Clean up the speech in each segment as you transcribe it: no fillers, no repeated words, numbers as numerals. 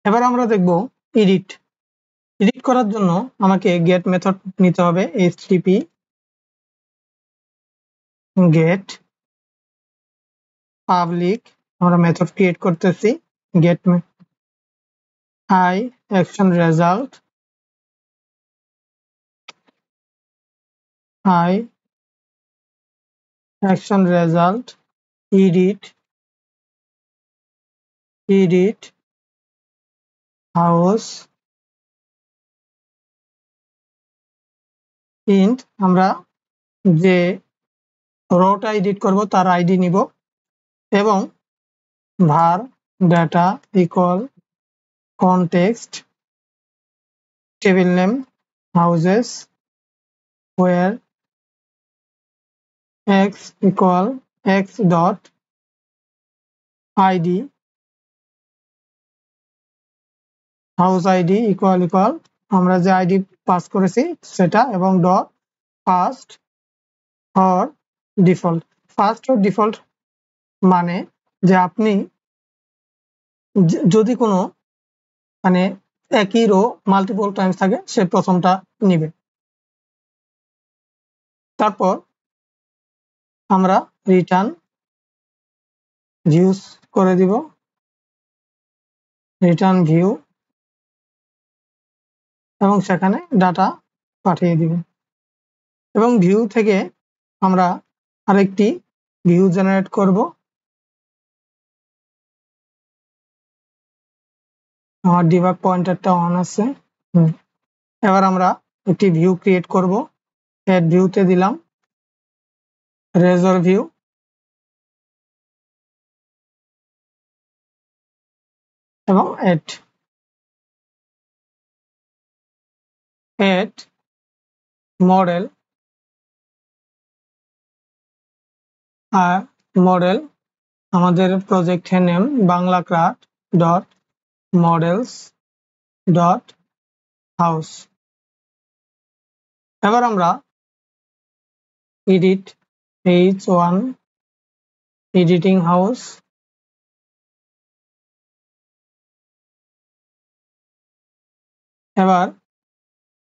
এবার আমরা দেখব এডিট করার জন্য আমাকে গেট মেথড নিতে হবে। http get public আমরা মেথড ক্রিয়েট করতেছি get I action result I action result edit house int আমরা যে রোটা এডিট করব তার আইডি নিব এবং var data equal context table name houses where x equal x dot id house id equal আমরা যে ID pass করেছি সেটা এবং ডট ফার্স্ট অর ডিফল্ট মানে যে আপনি যদি কোনো মানে একই রো মাল্টিপল টাইমস থাকে সে প্রথমটা নিবে। তারপর আমরা রিটার্ন ভিউস করে দিব, রিটার্ন ভিউ এবং সেখানে ডাটা পাঠিয়ে দিব এবং ভিউ থেকে আমরা আরেকটি ভিউ জেনারেট করব। আমার ডিবাগ পয়েন্টারটা অন আছে। এবার আমরা একটি ভিউ ক্রিয়েট করব। এড ভিউতে দিলাম রেজর ভিউ এবং এড মডেল মডেল আমাদের প্রজেক্টের name Bangla craft dot models dot house. এবার আমরা এডিট h1 এডিটিং হাউস এবার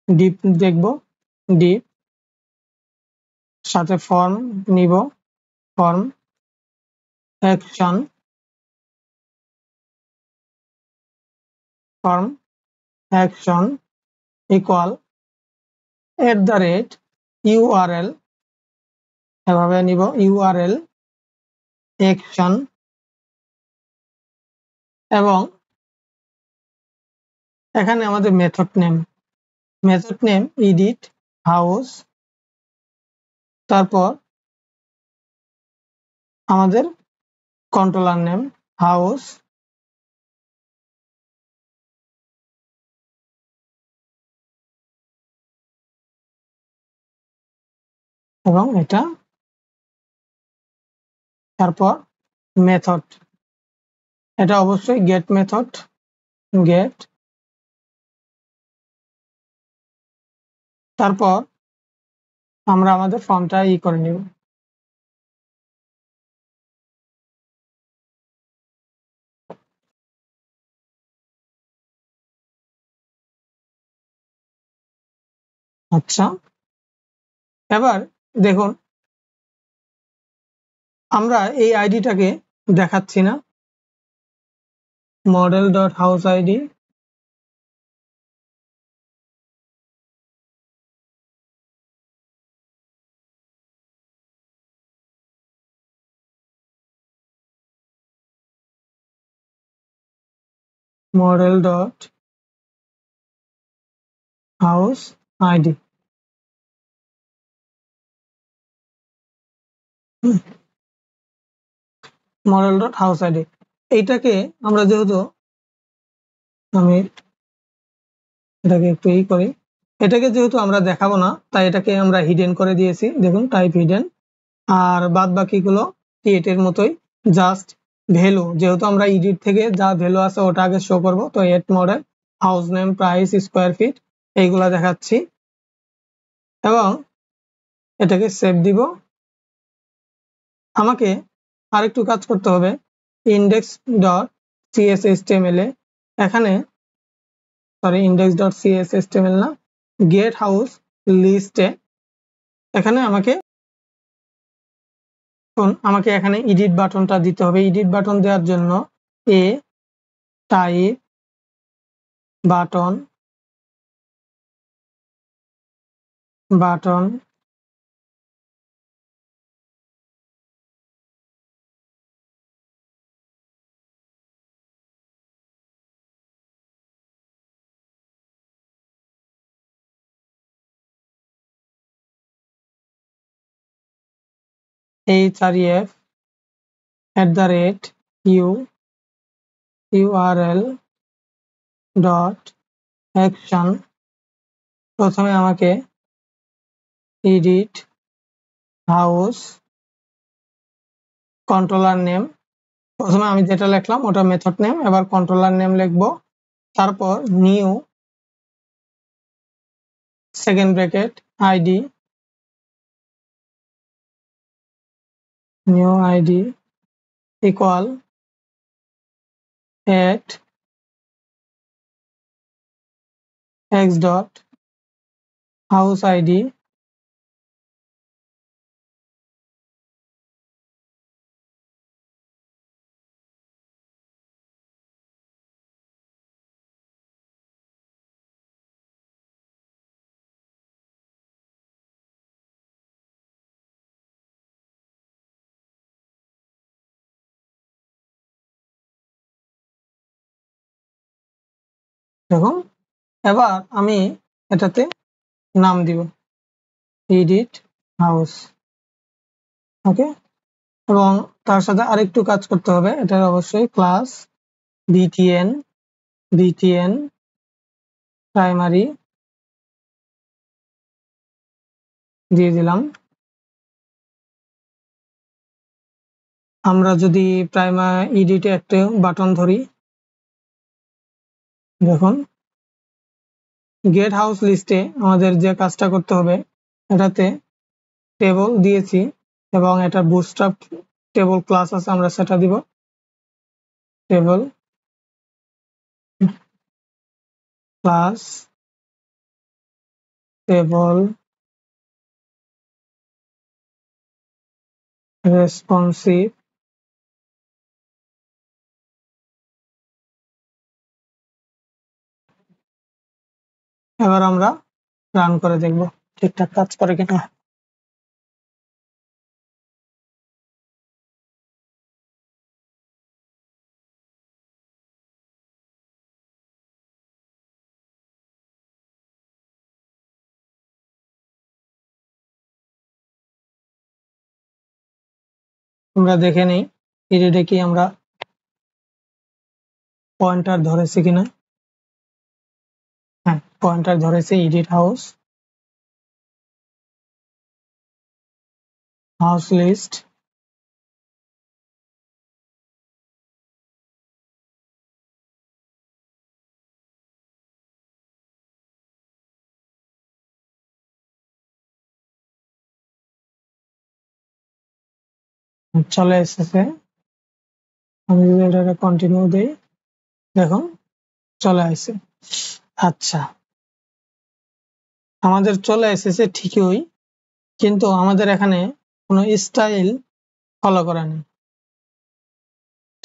ডিপ দেখব, ডিপ সাথে ফর্ম নিব, ফর্ম অ্যাকশন ইকুয়াল @URL এভাবে নিব URL অ্যাকশন এবং এখানে আমাদের মেথড নেম এডিট হাউস, তারপর আমাদের কন্ট্রোলার নেম হাউস এবং এটা তারপর মেথড, এটা অবশ্যই গেট মেথড গেট, তারপর আমরা আমাদের ফর্মটা করে নিব। আচ্ছা এবার দেখুন আমরা এই আইডিটাকে দেখাচ্ছি না, model dot house ID model dot house ID model dot house ID এইটাকে আমরা যেহেতু আমি এটাকে একটু করি, এটাকে যেহেতু আমরা দেখাবো না তাই এটাকে আমরা হিডেন করে দিয়েছি, দেখুন টাইপ হিডেন। আর বাদ বাকিগুলো ক্রিয়েটের মতোই, জাস্ট ভ্যালু যেহেতু আমরা এডিট থেকে যা ভ্যালু আছে ওটা আগে শো করব, তো add model house name price square feet এইগুলা দেখাচ্ছি এবং এটাকে সেভ দিব। আমাকে আরেকটু কাজ করতে হবে, index.cshtml এ এখানে সরি index.cshtml না, গেট হাউস লিস্টে এখানে আমাকে এখানে এডিট বাটনটা দিতে হবে। এডিট বাটন দেওয়ার জন্য a type button button href @url dot action. প্রথমে আমাকে এডিট হাউস কন্ট্রোলার নেম, প্রথমে আমি যেটা লিখলাম ওটা মেথড নেম, এবার কন্ট্রোলার নেম লিখবো, তারপর new second bracket ID, new ID equal at x dot house id দেখুন। এবার আমি এটাতে নাম দিব এডিট হাউস, ওকে। এবং তার সাথে আরেকটু কাজ করতে হবে, এটার অবশ্যই ক্লাস btn প্রাইমারি দিয়ে দিলাম। আমরা যদি প্রাইমারি এডিটে একটা বাটন ধরি, দেখুন গেট হাউস লিস্টে আমাদের যে কাজটা করতে হবে, এটাতে টেবল দিয়েছি এবং এটা বুটস্ট্র্যাপ টেবল ক্লাস আছে, আমরা সেটা দিব টেবল ক্লাস টেবল রেসপন্সিভ এবার আমরা রান করে দেখব ঠিকঠাক কাজ করে কিনা। আমরা দেখে নেই এডিটে কি আমরা পয়েন্টার ধরেছি কিনা। হ্যাঁ, পয়েন্টার ধরেছে এডিট হাউস লিস্ট। চলে এসেছে, আমি যদি এটাকে কন্টিনিউ দিই, দেখুন চলে আসছে। আচ্ছা, আমাদের চলে এসেছে ঠিকই, কিন্তু আমাদের এখানে কোনো স্টাইল ফলো করা নেই।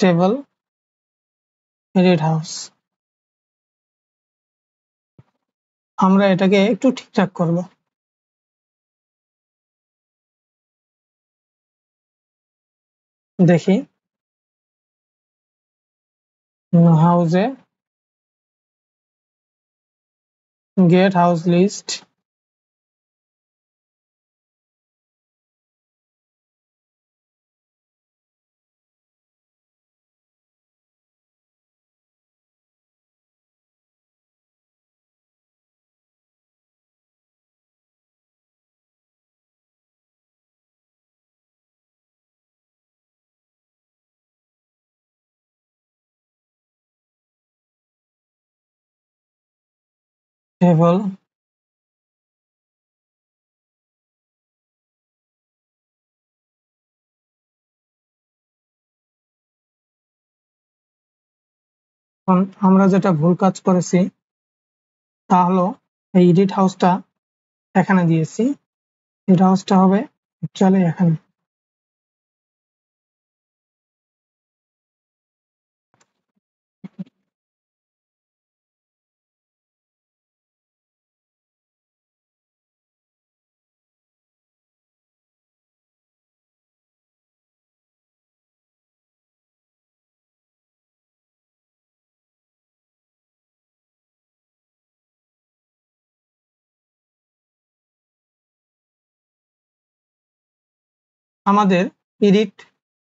টেবল এডিট হাউস, আমরা এটাকে একটু ঠিকঠাক করব। দেখি হাউসে গেট হাউস লিস্ট, টেবল এখন আমরা যেটা ভুল কাজ করেছি তা হলো এই এডিট হাউসটা এখানে দিয়েছি, এডিট হাউসটা হবে অ্যাকচুয়ালি এখানে। আমাদের এডিট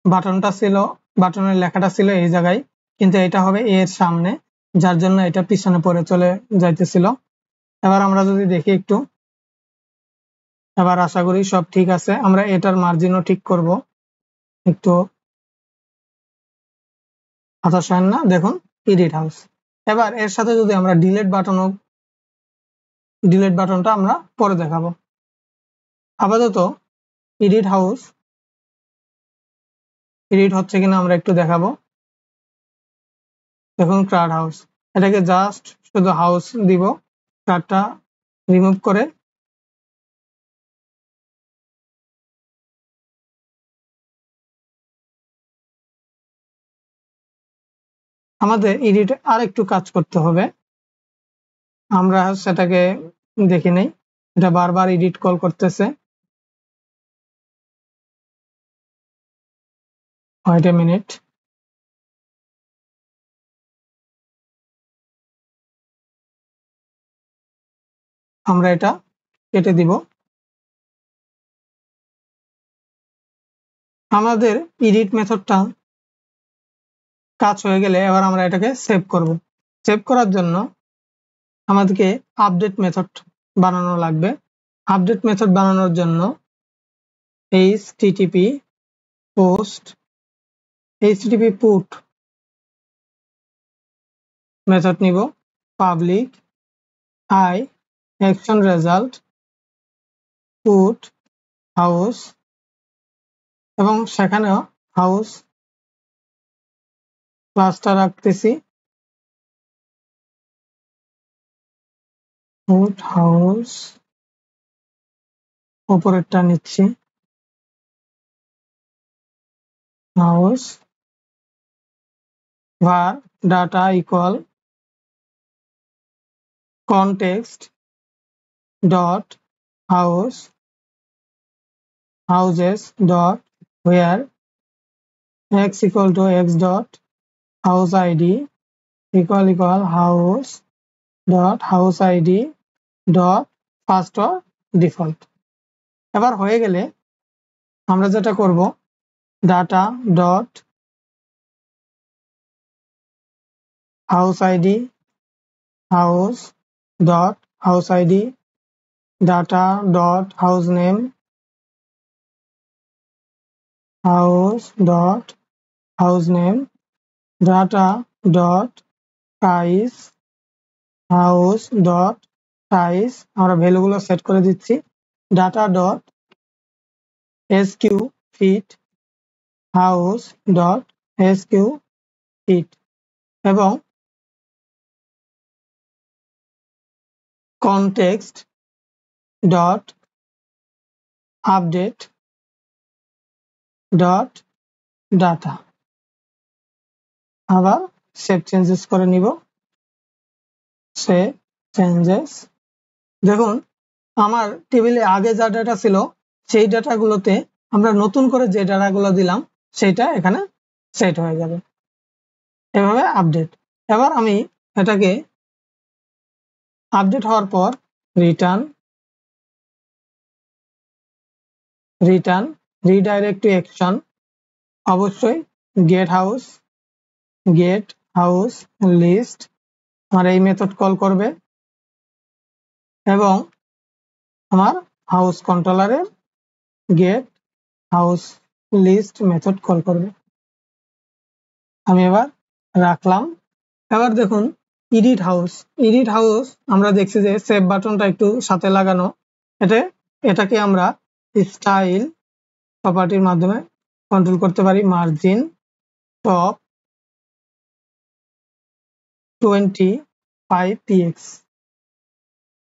বাটনটা ছিল, বাটনের লেখাটা ছিল এই জায়গায়, কিন্তু এটা হবে এর সামনে, যার জন্য এটা পিছনে পড়ে চলে যাইতেছিল। এবার আমরা যদি দেখি একটু, এবার আশা করি সব ঠিক আছে। আমরা এটার মার্জিনও ঠিক করব একটু, হতাশ হয় না, দেখুন এডিট হাউস। এবার এর সাথে যদি আমরা ডিলিট বাটনটা আমরা পরে দেখাবো। আপাতত এডিট হাউস এডিট হচ্ছে কিনা আমরা একটু দেখাবো। দেখুন ক্রাউড হাউস, এটাকে জাস্ট শুধু হাউস দিব, ক্রাউডটা রিমুভ করে আমাদের এডিট আর একটু কাজ করতে হবে। আমরা সেটাকে দেখি নেই, এটা বারবার এডিট কল করতেছে। ওয়েট এ মিনিট, আমরা এটা কেটে দিব। আমাদের এডিট মেথডটা কাজ হয়ে গেলে এবার আমরা এটাকে সেভ করব। সেভ করার জন্য আমাদেরকে আপডেট মেথড বানানো লাগবে। আপডেট মেথড বানানোর জন্য http put মেথড নিব, public I action result put house, এবং সেখানেও হাউস ক্লাসটা রাখতেছি, put house উপরেরটা নিচ্ছি, house var data equal context dot houses dot where x equal to x dot house id equal house dot house id dot first or default। এবার হয়ে গেলে আমরা যেটা করব, data dot house id house dot house id data dot house name house dot house name data dot size house dot size, আমরা ভ্যালুগুলো set করে দিচ্ছি, data dot sq feet house dot sq feet, এবং context dot update dot data। আবার save changes করে নিব, save changes. দেখুন আমার টেবিলে আগে যা ডাটা ছিল সেই ডাটাগুলোতে আমরা নতুন করে যে ডাটাগুলো দিলাম সেটা এখানে সেট হয়ে যাবে, এভাবে আপডেট। এবার আমি এটাকে আপডেট হওয়ার পর রিটার্ন রিডাইরেক্ট টু অ্যাকশন, অবশ্যই গেট হাউস লিস্ট, আমার এই মেথড কল করবে এবং আমার হাউস কন্ট্রোলারের get house list method call করবে। আমি এবার রাখলাম। এবার দেখুন এডিট হাউস আমরা দেখছি যে সেভ বাটনটা একটু সাথে লাগানো, এটাকে আমরা স্টাইল প্রপার্টির মাধ্যমে কন্ট্রোল করতে পারি, মার্জিন টপ 25px।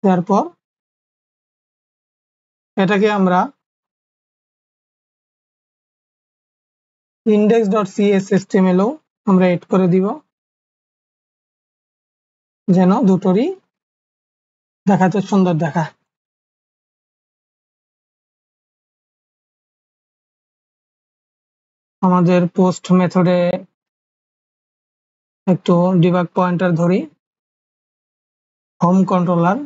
তারপর এটাকে আমরা index.cshtml আমরা এড করে দিব, যেন দুটোরই দেখাতে সুন্দর দেখায়। আমাদের পোস্ট মেথডে একটু ডিবাগ পয়েন্টার ধরি, হোম কন্ট্রোলার।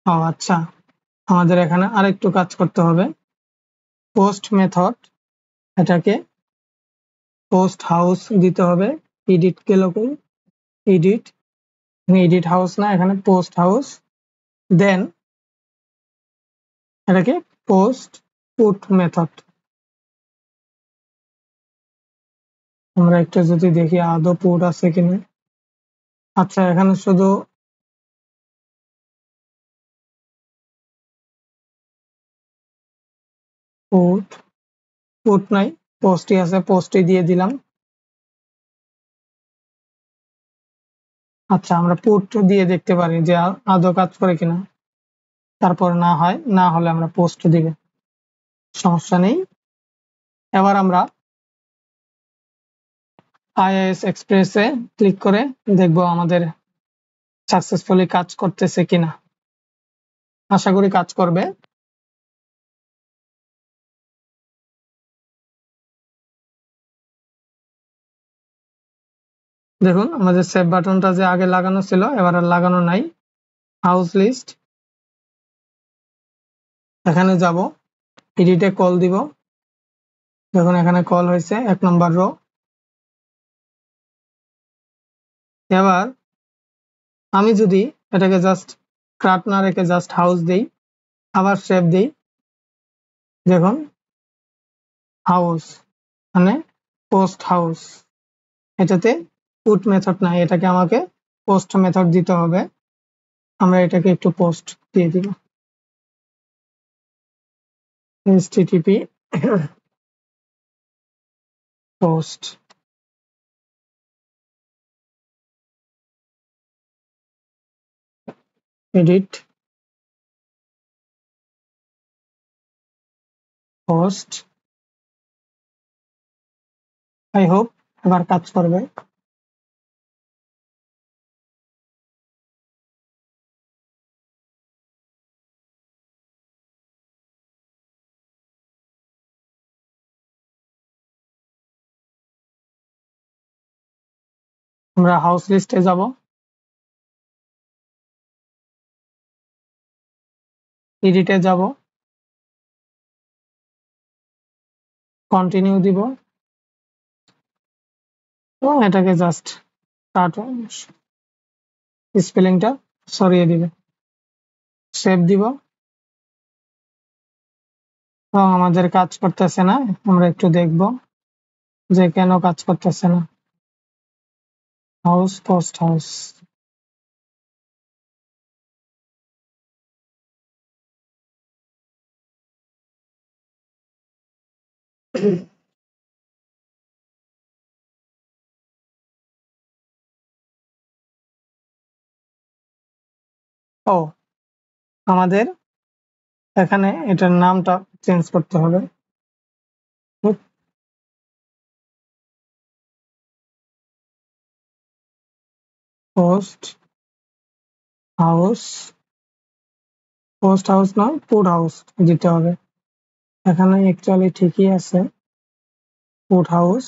ও আচ্ছা, আমাদের এখানে আরেকটু কাজ করতে হবে। পোস্ট মেথড, এটাকে পোস্ট হাউস দিতে হবে। এডিট গেল কই, এডিট, এডিট হাউস না, এখানে পোস্ট হাউস। দেন এটাকে পোস্ট পুট মেথড। আমরা একটু যদি দেখি আদৌ পুট আছে কিনা। আচ্ছা, এখানে শুধু পুট, পুট নাই, পোস্টই আছে, পোস্টই দিয়ে দিলাম। আচ্ছা, আমরা পুট দিয়ে দেখতে পারি যে আদৌ কাজ করে কিনা। তারপর না হলে আমরা পোস্ট দিব, সমস্যা নেই। এবার আমরা আইএস এক্সপ্রেসে ক্লিক করে দেখব আমাদের সাকসেসফুলি কাজ করতেছে কিনা। আশা করি কাজ করবে। দেখুন আমাদের সেভ বাটনটা যে আগে লাগানো ছিল এবার আর লাগানো নাই। হাউস লিস্ট, এখানে যাব, এডিটে কল দিব। দেখুন এখানে কল হয়েছে 1 নম্বর রো। এবার আমি যদি এটাকে জাস্ট ক্রাট না রেখে জাস্ট হাউস দেই, আবার সেভ দেই, দেখুন হাউস মানে পোস্ট হাউস। এটাতে পুট মেথড নাই, এটাকে আমাকে পোস্ট মেথড দিতে হবে। আমরা এটাকে একটু পোস্ট দিয়ে দিব, http post. Edit post. I hope এবার কাজ করবে। আমরা হাউস লিস্টে যাব, এডিটে যাব, কন্টিনিউ দিব এবং এটাকে জাস্ট স্পেলিংটা সরিয়ে দিবে, সেভ দিব। এবং আমাদের কাজ করতেছে না, আমরা একটু দেখব যে কেন কাজ করতেছে না। হাউস পোস্ট হাউস, ও আমাদের এখানে এটার নামটা চেঞ্জ করতে হবে। পোস্ট হাউস, পোস্ট হাউস নয় পুট হাউস দিতে হবে। এখানে অ্যাকচুয়ালি ঠিকই আছে পুট হাউস।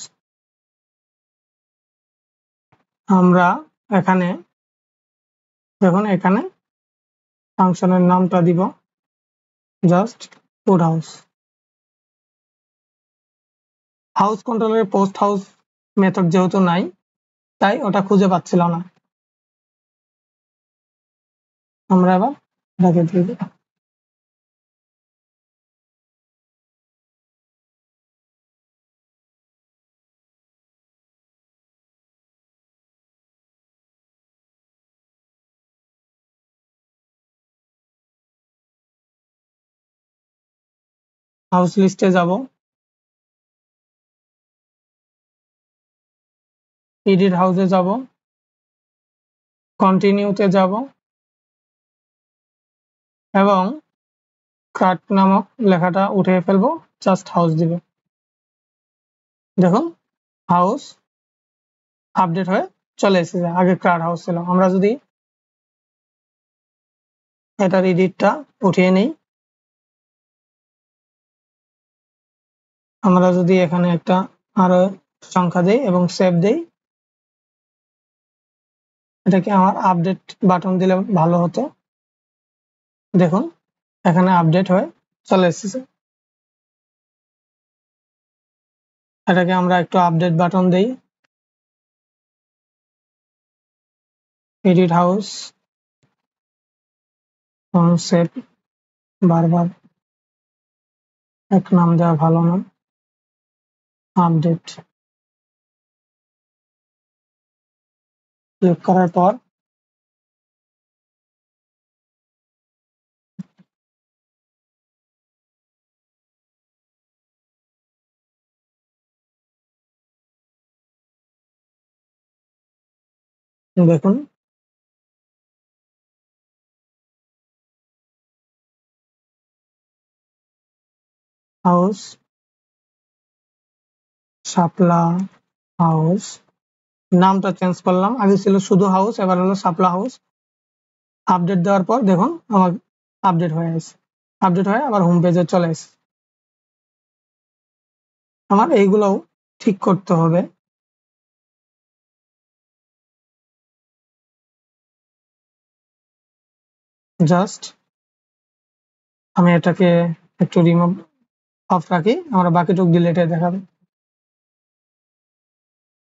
আমরা এখানে দেখুন এখানে ফাংশনের নামটা দিব জাস্ট পুট হাউস। হাউস কন্ট্রোলের পোস্ট হাউস মেথড যেহেতু নাই তাই ওটা খুঁজে পাচ্ছিল না। আমরা এবার এটাকে দিয়ে দেব। হাউস লিস্টে যাব, এডিট হাউসে যাব, কন্টিনিউতে যাব এবং কাট নামক লেখাটা উঠিয়ে ফেলবো, জাস্ট হাউস দিব। দেখুন হাউস আপডেট হয়ে চলে এসেছে, আগে কাট হাউস ছিল। আমরা যদি এটার এডিটটা উঠিয়ে নেই, আমরা যদি এখানে একটা আরো সংখ্যা দেই এবং সেভ দেই, এটাকে আমার আপডেট বাটন দিলে ভালো হতো। দেখুন এখানে আপডেট হয়ে চলে এসেছে। এটাকে আমরা একটু আপডেট বাটন দেই, এডিট হাউস, সেভ, বারবার এক নাম দেওয়া ভালো না, আপডেট ক্লিক করার পর দেখুন হাউস, শাপলা হাউস, নামটা চেঞ্জ করলাম, আগে ছিল শুধু হাউস, এবার হলো শাপলা হাউস। আপডেট দেওয়ার পর দেখুন আমার আপডেট হয়ে গেছে, আপডেট হয়ে আবার হোম পেজে চলে এসেছে। আমার এইগুলোও ঠিক করতে হবে। জাস্ট আমি এটাকে একটু রিমুভ অফ রাখি, আমরা বাকিটুকু ডিলিটে দেখাবো।